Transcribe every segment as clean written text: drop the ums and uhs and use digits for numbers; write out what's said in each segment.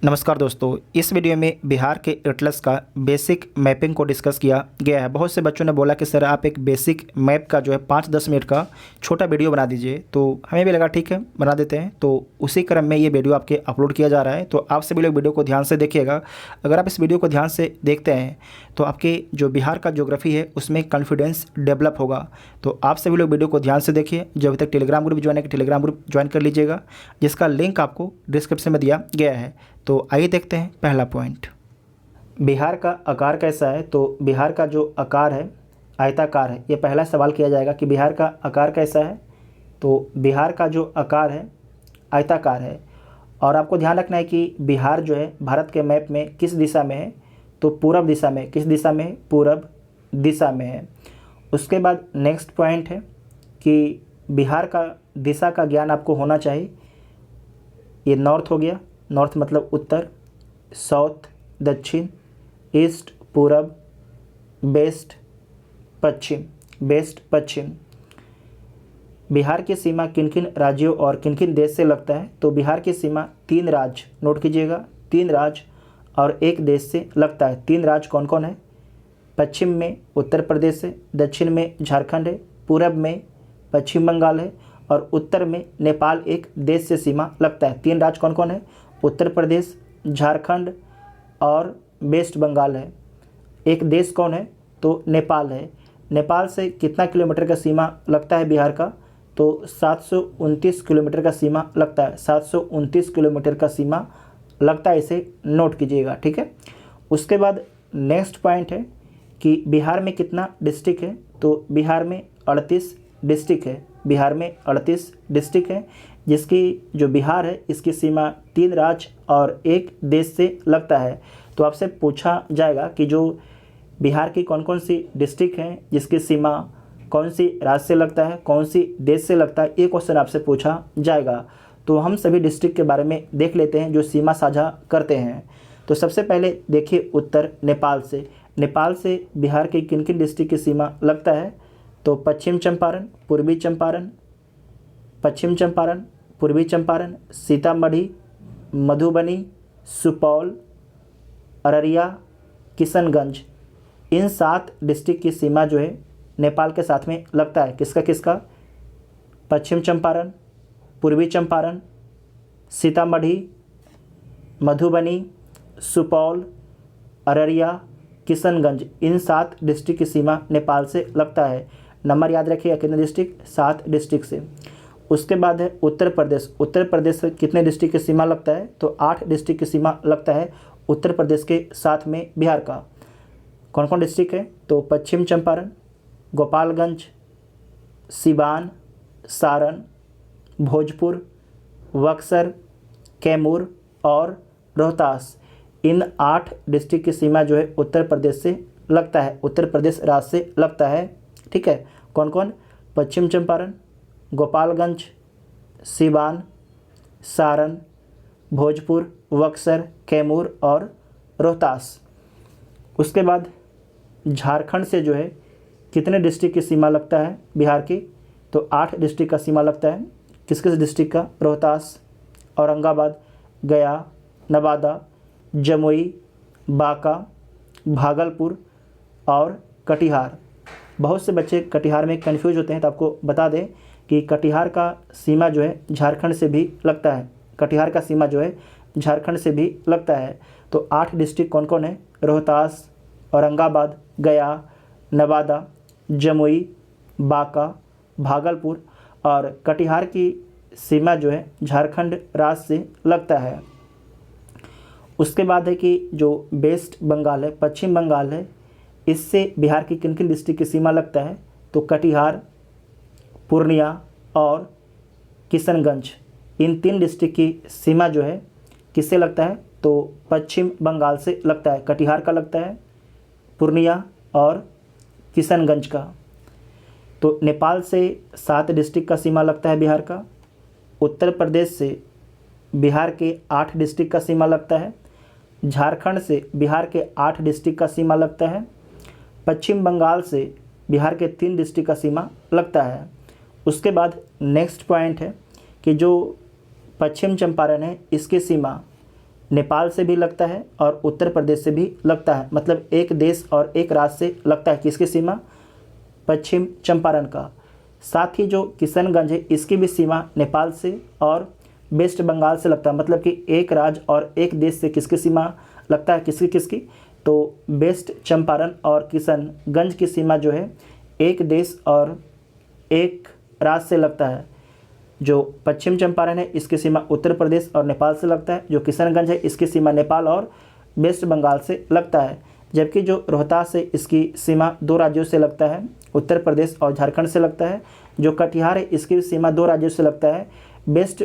नमस्कार दोस्तों, इस वीडियो में बिहार के एटलस का बेसिक मैपिंग को डिस्कस किया गया है। बहुत से बच्चों ने बोला कि सर आप एक बेसिक मैप का जो है 5-10 मिनट का छोटा वीडियो बना दीजिए, तो हमें भी लगा ठीक है बना देते हैं। तो उसी क्रम में ये वीडियो आपके अपलोड किया जा रहा है, तो आप सभी लोग वीडियो को ध्यान से देखिएगा। अगर आप इस वीडियो को ध्यान से देखते हैं तो आपके जो बिहार का ज्योग्राफी है उसमें कॉन्फिडेंस डेवलप होगा। तो आप सभी लोग वीडियो को ध्यान से देखिए। जो अभी तक टेलीग्राम ग्रुप ज्वाइन है, टेलीग्राम ग्रुप ज्वाइन कर लीजिएगा, जिसका लिंक आपको डिस्क्रिप्शन में दिया गया है। तो आइए देखते हैं पहला पॉइंट, बिहार का आकार कैसा है। तो बिहार का जो आकार है आयताकार है। ये पहला सवाल किया जाएगा कि बिहार का आकार कैसा है। तो बिहार का जो आकार है आयताकार है। और आपको ध्यान रखना है कि बिहार जो है भारत के मैप में किस दिशा में है, तो पूरब दिशा में। किस दिशा में है? पूरब दिशा में है। उसके बाद नेक्स्ट पॉइंट है कि बिहार का दिशा का ज्ञान आपको होना चाहिए। ये नॉर्थ हो गया, नॉर्थ मतलब उत्तर, साउथ दक्षिण, ईस्ट पूरब, वेस्ट पश्चिम। वेस्ट पश्चिम। बिहार की सीमा किन किन राज्यों और किन किन देश से लगता है। तो बिहार की सीमा 3 राज्य, नोट कीजिएगा, 3 राज्य और 1 देश से लगता है। 3 राज्य कौन कौन है? पश्चिम में उत्तर प्रदेश है, दक्षिण में झारखंड है, पूरब में पश्चिम बंगाल है और उत्तर में नेपाल एक देश से सीमा लगता है। 3 राज्य कौन कौन है? उत्तर प्रदेश, झारखंड और वेस्ट बंगाल है। एक देश कौन है? तो नेपाल है। नेपाल से कितना किलोमीटर का सीमा लगता है बिहार का? तो 729 किलोमीटर का सीमा लगता है। 729 किलोमीटर का सीमा लगता है, इसे नोट कीजिएगा, ठीक है। उसके बाद नेक्स्ट पॉइंट है कि बिहार में कितना डिस्ट्रिक्ट है। तो बिहार में 38 डिस्ट्रिक्ट है। बिहार में 38 डिस्ट्रिक्ट है, जिसकी जो बिहार है इसकी सीमा 3 राज्य और 1 देश से लगता है। तो आपसे पूछा जाएगा कि जो बिहार की कौन कौन सी डिस्ट्रिक्ट हैं जिसकी सीमा कौन सी राज्य से लगता है, कौन सी देश से लगता है, ये क्वेश्चन आपसे पूछा जाएगा। तो हम सभी डिस्ट्रिक्ट के बारे में देख लेते हैं जो सीमा साझा करते हैं। तो सबसे पहले देखिए उत्तर नेपाल से। नेपाल से बिहार के किन किन डिस्ट्रिक्ट की सीमा लगता है। तो पश्चिम चंपारण, पूर्वी चंपारण, पश्चिम चंपारण, पूर्वी चंपारण, सीतामढ़ी, मधुबनी, सुपौल, अररिया, किशनगंज, इन 7 डिस्ट्रिक्ट की सीमा जो है नेपाल के साथ में लगता है। किसका किसका? पश्चिम चंपारण, पूर्वी चंपारण, सीतामढ़ी, मधुबनी, सुपौल, अररिया, किशनगंज, इन 7 डिस्ट्रिक्ट की सीमा नेपाल से लगता है। नंबर याद रखिएगा, कितने डिस्ट्रिक्ट? 7 डिस्ट्रिक्ट से। उसके बाद है उत्तर प्रदेश। उत्तर प्रदेश से कितने डिस्ट्रिक्ट की सीमा लगता है? तो 8 डिस्ट्रिक्ट की सीमा लगता है उत्तर प्रदेश के साथ में बिहार का। कौन कौन डिस्ट्रिक्ट है? तो पश्चिम चंपारण, गोपालगंज, सिवान, सारण, भोजपुर, बक्सर, कैमूर और रोहतास। इन 8 डिस्ट्रिक्ट की सीमा जो है उत्तर प्रदेश से लगता है, उत्तर प्रदेश राज्य से लगता है, ठीक है। कौन कौन? पश्चिम चंपारण, गोपालगंज, सिवान, सारण, भोजपुर, बक्सर, कैमूर और रोहतास। उसके बाद झारखंड से जो है कितने डिस्ट्रिक्ट की सीमा लगता है बिहार की? तो 8 डिस्ट्रिक्ट का सीमा लगता है। किस किस डिस्ट्रिक्ट का? रोहतास, औरंगाबाद, गया, नवादा, जमुई, बांका, भागलपुर और कटिहार। बहुत से बच्चे कटिहार में कंफ्यूज होते हैं, तो आपको बता दें कि कटिहार का सीमा जो है झारखंड से भी लगता है। कटिहार का सीमा जो है झारखंड से भी लगता है। तो 8 डिस्ट्रिक्ट कौन कौन है? रोहतास, औरंगाबाद, गया, नवादा, जमुई, बांका, भागलपुर और कटिहार की सीमा जो है झारखंड राज्य से लगता है। उसके बाद है कि जो वेस्ट बंगाल है, पश्चिम बंगाल है, इससे बिहार की किन किन डिस्ट्रिक्ट की सीमा लगता है। तो कटिहार, पूर्णिया और किशनगंज, इन 3 डिस्ट्रिक्ट की सीमा जो है किससे लगता है? तो पश्चिम बंगाल से लगता है। कटिहार का लगता है, पूर्णिया और किशनगंज का। तो नेपाल से 7 डिस्ट्रिक्ट का सीमा लगता है बिहार का। उत्तर प्रदेश से बिहार के 8 डिस्ट्रिक्ट का सीमा लगता है। झारखंड से बिहार के 8 डिस्ट्रिक्ट का सीमा लगता है। पश्चिम बंगाल से बिहार के 3 डिस्ट्रिक्ट का सीमा लगता है। उसके बाद नेक्स्ट पॉइंट है कि जो पश्चिम चंपारण है इसकी सीमा नेपाल से भी लगता है और उत्तर प्रदेश से भी लगता है, मतलब एक देश और एक राज्य से लगता है। किसकी सीमा? पश्चिम चंपारण का। साथ ही जो किशनगंज है इसकी भी सीमा नेपाल से और वेस्ट बंगाल से लगता है, मतलब कि एक राज्य और एक देश से किसकी सीमा लगता है? किसकी किसकी? तो वेस्ट चंपारण और किशनगंज की सीमा जो है एक देश और एक राज्य से लगता है। जो पश्चिम चंपारण है इसकी सीमा उत्तर प्रदेश और नेपाल से लगता है। जो किशनगंज है इसकी सीमा नेपाल और वेस्ट बंगाल से लगता है। जबकि जो रोहतास है इसकी सीमा दो राज्यों से लगता है, उत्तर प्रदेश और झारखंड से लगता है। जो कटिहार है इसकी सीमा दो राज्यों से लगता है, वेस्ट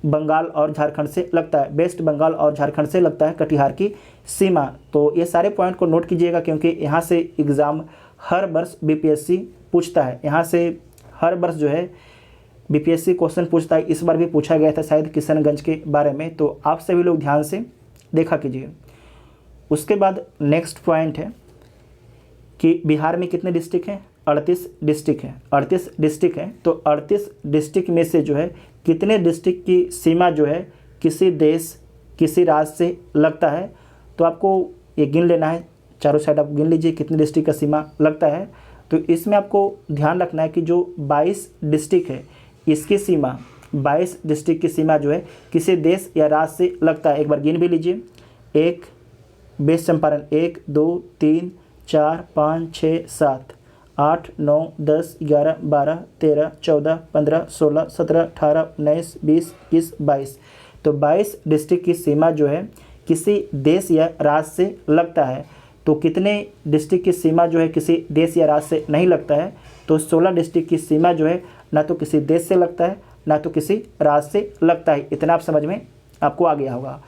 बंगाल और झारखंड से लगता है। वेस्ट बंगाल और झारखंड से लगता है कटिहार की सीमा। तो ये सारे पॉइंट को नोट कीजिएगा, क्योंकि यहाँ से एग्ज़ाम हर वर्ष बीपीएससी पूछता है। यहाँ से हर वर्ष जो है बीपीएससी क्वेश्चन पूछता है। इस बार भी पूछा गया था शायद किशनगंज के बारे में, तो आप सभी लोग ध्यान से देखा कीजिए। उसके बाद नेक्स्ट पॉइंट है कि बिहार में कितने डिस्ट्रिक्ट हैं? 38 डिस्ट्रिक्ट हैं। 38 डिस्ट्रिक्ट हैं, तो 38 डिस्ट्रिक्ट में से जो है कितने डिस्ट्रिक्ट की सीमा जो है किसी देश किसी राज्य से लगता है? तो आपको ये गिन लेना है, चारों साइड आप गिन लीजिए कितने डिस्ट्रिक्ट का सीमा लगता है। तो इसमें आपको ध्यान रखना है कि जो 22 डिस्ट्रिक्ट है इसकी सीमा, 22 डिस्ट्रिक्ट की सीमा जो है किसी देश या राज्य से लगता है। एक बार गिन भी लीजिए। एक वेस्ट चंपारण, 1 2 3 4 5 6 7 8 9 10 11 12 13 14 15 16 17 18 19 20 21 22। तो 22 डिस्ट्रिक्ट की सीमा जो है किसी देश या राज्य से लगता है। तो कितने डिस्ट्रिक्ट की सीमा जो है किसी देश या राज्य से नहीं लगता है? तो 16 डिस्ट्रिक्ट की सीमा जो है ना तो किसी देश से लगता है ना तो किसी राज्य से लगता है। इतना आप समझ में आपको आ गया होगा।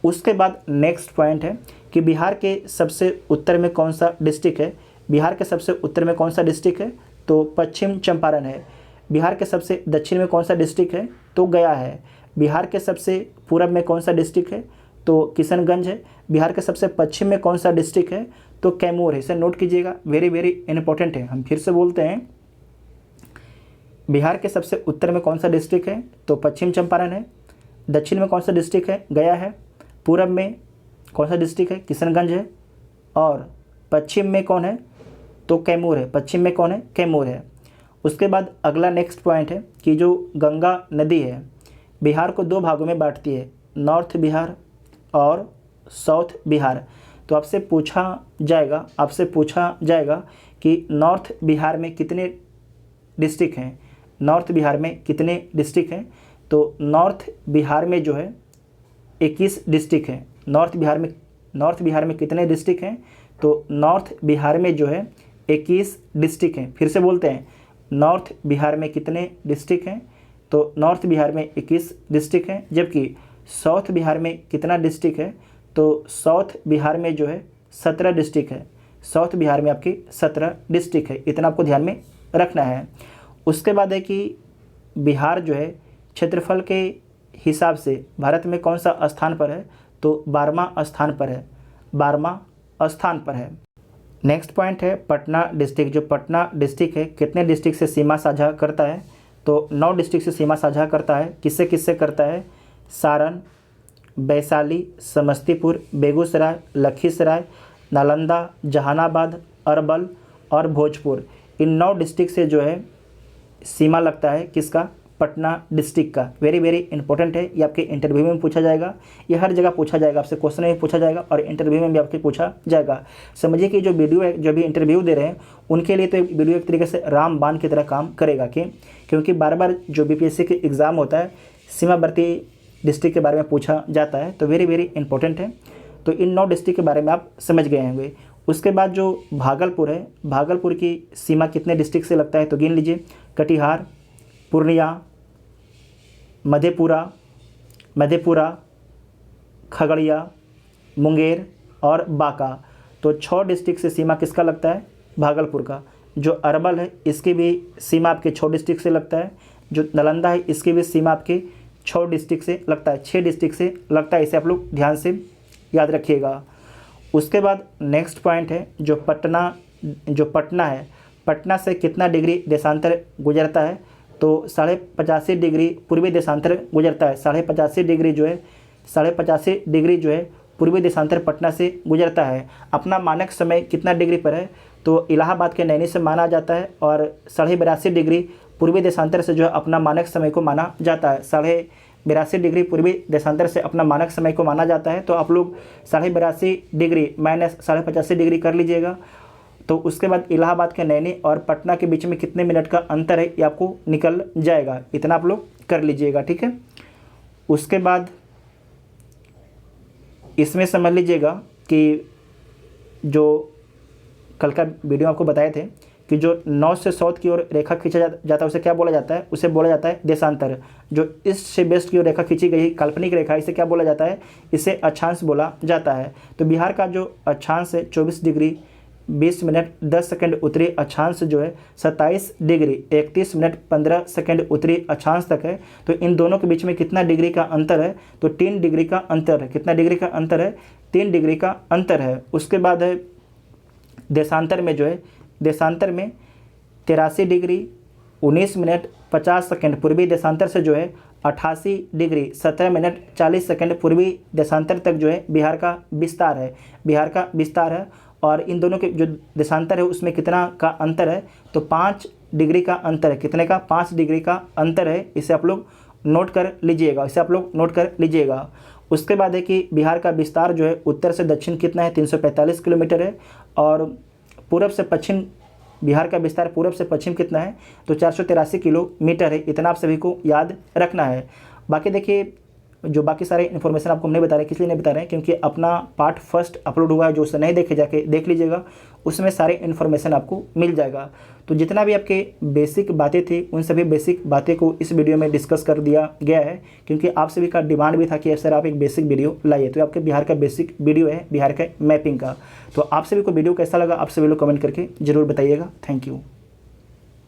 उसके बाद नेक्स्ट पॉइंट है कि बिहार के सबसे उत्तर में कौन सा डिस्ट्रिक्ट है? बिहार के सबसे उत्तर में कौन सा डिस्ट्रिक्ट है? तो पश्चिम चंपारण है। बिहार के सबसे दक्षिण में कौन सा डिस्ट्रिक्ट है? तो गया है। बिहार के सबसे पूरब में कौन सा डिस्ट्रिक्ट है? तो किशनगंज है। बिहार के सबसे पश्चिम में कौन सा डिस्ट्रिक्ट है? तो कैमूर है। इसे नोट कीजिएगा, वेरी वेरी इंपॉर्टेंट है। हम फिर से बोलते हैं, बिहार के सबसे उत्तर में कौन सा डिस्ट्रिक्ट है? तो पश्चिम चंपारण है। दक्षिण में कौन सा डिस्ट्रिक्ट है? गया है। पूरब में कौन सा डिस्ट्रिक्ट है? किशनगंज है। और पश्चिम में कौन है? तो कैमूर है। पश्चिम में कौन है? कैमूर है। उसके बाद अगला नेक्स्ट पॉइंट है कि जो गंगा नदी है बिहार को दो भागों में बांटती है, नॉर्थ बिहार और साउथ बिहार। तो आपसे पूछा जाएगा कि नॉर्थ बिहार में कितने डिस्ट्रिक्ट हैं? नॉर्थ बिहार में कितने डिस्ट्रिक्ट हैं? तो नॉर्थ बिहार में जो है 21 डिस्ट्रिक्ट हैं। नॉर्थ बिहार में कितने डिस्ट्रिक्ट हैं? तो नॉर्थ बिहार में जो है 21 डिस्ट्रिक्ट हैं। फिर से बोलते हैं, नॉर्थ बिहार में कितने डिस्ट्रिक्ट हैं? तो नॉर्थ बिहार में 21 डिस्ट्रिक्ट हैं। जबकि साउथ बिहार में कितना डिस्ट्रिक्ट है? तो साउथ बिहार में जो है 17 डिस्ट्रिक्ट है। साउथ बिहार में आपकी 17 डिस्ट्रिक्ट है। इतना आपको ध्यान में रखना है। उसके बाद है कि बिहार जो है क्षेत्रफल के हिसाब से भारत में कौन सा स्थान पर है? तो 12वां स्थान पर है। 12वां स्थान पर है। नेक्स्ट पॉइंट है पटना डिस्ट्रिक्ट। जो पटना डिस्ट्रिक्ट है कितने डिस्ट्रिक्ट से सीमा साझा करता है? तो 9 डिस्ट्रिक्ट से सीमा साझा करता है। किससे किससे करता है? सारण, वैशाली, समस्तीपुर, बेगूसराय, लखीसराय, नालंदा, जहानाबाद, अरवल और भोजपुर। इन 9 डिस्ट्रिक्ट से जो है सीमा लगता है किसका? पटना डिस्ट्रिक्ट का। वेरी वेरी इंपॉर्टेंट है। ये आपके इंटरव्यू में पूछा जाएगा, ये हर जगह पूछा जाएगा, आपसे क्वेश्चन में पूछा जाएगा और इंटरव्यू में भी आपके पूछा जाएगा। समझिए कि जो भी इंटरव्यू दे रहे हैं उनके लिए तो वीडियो एक तरीके से रामबाण की तरह काम करेगा। क्योंकि बार बार जो बीपीएससी के एग्ज़ाम होता है सीमावर्ती डिस्ट्रिक्ट के बारे में पूछा जाता है, तो वेरी वेरी इंपॉर्टेंट है। तो इन 9 डिस्ट्रिक्ट के बारे में आप समझ गए होंगे। उसके बाद जो भागलपुर है, भागलपुर की सीमा कितने डिस्ट्रिक्ट से लगता है? तो गिन लीजिए, कटिहार, पूर्णिया, मधेपुरा, खगड़िया, मुंगेर और बांका। तो 6 डिस्ट्रिक्ट से सीमा किसका लगता है? भागलपुर का। जो अरवल है इसकी भी सीमा आपके 6 डिस्ट्रिक्ट से लगता है। जो नालंदा है इसकी भी सीमा आपके 6 डिस्ट्रिक्ट से लगता है, 6 डिस्ट्रिक्ट से लगता है। इसे आप लोग ध्यान से याद रखिएगा। उसके बाद नेक्स्ट पॉइंट है जो पटना है, पटना से कितना डिग्री देशांतर गुजरता है? तो 85.5 डिग्री पूर्वी देशांतर गुजरता है। 85.5 डिग्री जो है 85 डिग्री जो है पूर्वी देशांतर पटना से गुजरता है। अपना मानक समय कितना डिग्री पर है, तो इलाहाबाद के नैनी से माना जाता है और 82.5 डिग्री पूर्वी देशांतर से जो है अपना मानक समय को माना जाता है। 82.5 डिग्री पूर्वी देशांतर से अपना मानक समय को माना जाता है। तो आप लोग 82.5 डिग्री माइनस 85 डिग्री कर लीजिएगा। तो उसके बाद इलाहाबाद के नैनी और पटना के बीच में कितने मिनट का अंतर है ये आपको निकल जाएगा, इतना आप लोग कर लीजिएगा, ठीक है। उसके बाद इसमें समझ लीजिएगा कि जो कल का वीडियो आपको बताए थे कि जो नॉर्थ से साउथ की ओर रेखा खींचा जाता है उसे क्या बोला जाता है, उसे बोला जाता है देशांतर। जो ईस्ट से वेस्ट की ओर रेखा खींची गई काल्पनिक रेखा, इसे क्या बोला जाता है, इसे अक्षांश बोला जाता है। तो बिहार का जो अक्षांश है 24 डिग्री 20 मिनट 10 सेकंड उत्तरी अक्षांश जो है 27 डिग्री 31 मिनट 15 सेकंड उत्तरी अक्षांश तक है। तो इन दोनों के बीच में कितना डिग्री का अंतर है, तो 3 डिग्री का अंतर है। कितना डिग्री का अंतर है, 3 डिग्री का अंतर है। उसके बाद है देशांतर में जो है, देशांतर में 83 डिग्री 19 मिनट 50 सेकंड पूर्वी देशांतर से जो है 88 डिग्री 17 मिनट 40 सेकंड पूर्वी देशांतर तक जो है बिहार का विस्तार है, बिहार का विस्तार है। और इन दोनों के जो देशांतर है उसमें कितना का अंतर है, तो 5 डिग्री का अंतर है। कितने का, 5 डिग्री का अंतर है। इसे आप लोग नोट कर लीजिएगा, इसे आप लोग नोट कर लीजिएगा। उसके बाद है कि बिहार का विस्तार जो है उत्तर से दक्षिण कितना है, 345 किलोमीटर है। और पूरब से पश्चिम, बिहार का विस्तार पूरब से पश्चिम कितना है, तो 483 किलोमीटर है। इतना आप सभी को याद रखना है। बाकी देखिए जो बाकी सारे इन्फॉर्मेशन आपको हम नहीं बता रहे, किस लिए नहीं बता रहे हैं, क्योंकि अपना पार्ट फर्स्ट अपलोड हुआ है, जो उसे नहीं देखे जाके देख लीजिएगा, उसमें सारे इन्फॉर्मेशन आपको मिल जाएगा। तो जितना भी आपके बेसिक बातें थी उन सभी बेसिक बातें को इस वीडियो में डिस्कस कर दिया गया है, क्योंकि आप सभी का डिमांड भी था कि सर आप एक बेसिक वीडियो लाइए। तो आपके बिहार का बेसिक वीडियो है बिहार के मैपिंग का। तो आप सभी को वीडियो कैसा लगा आप सभी लोग कमेंट करके ज़रूर बताइएगा। Thank you.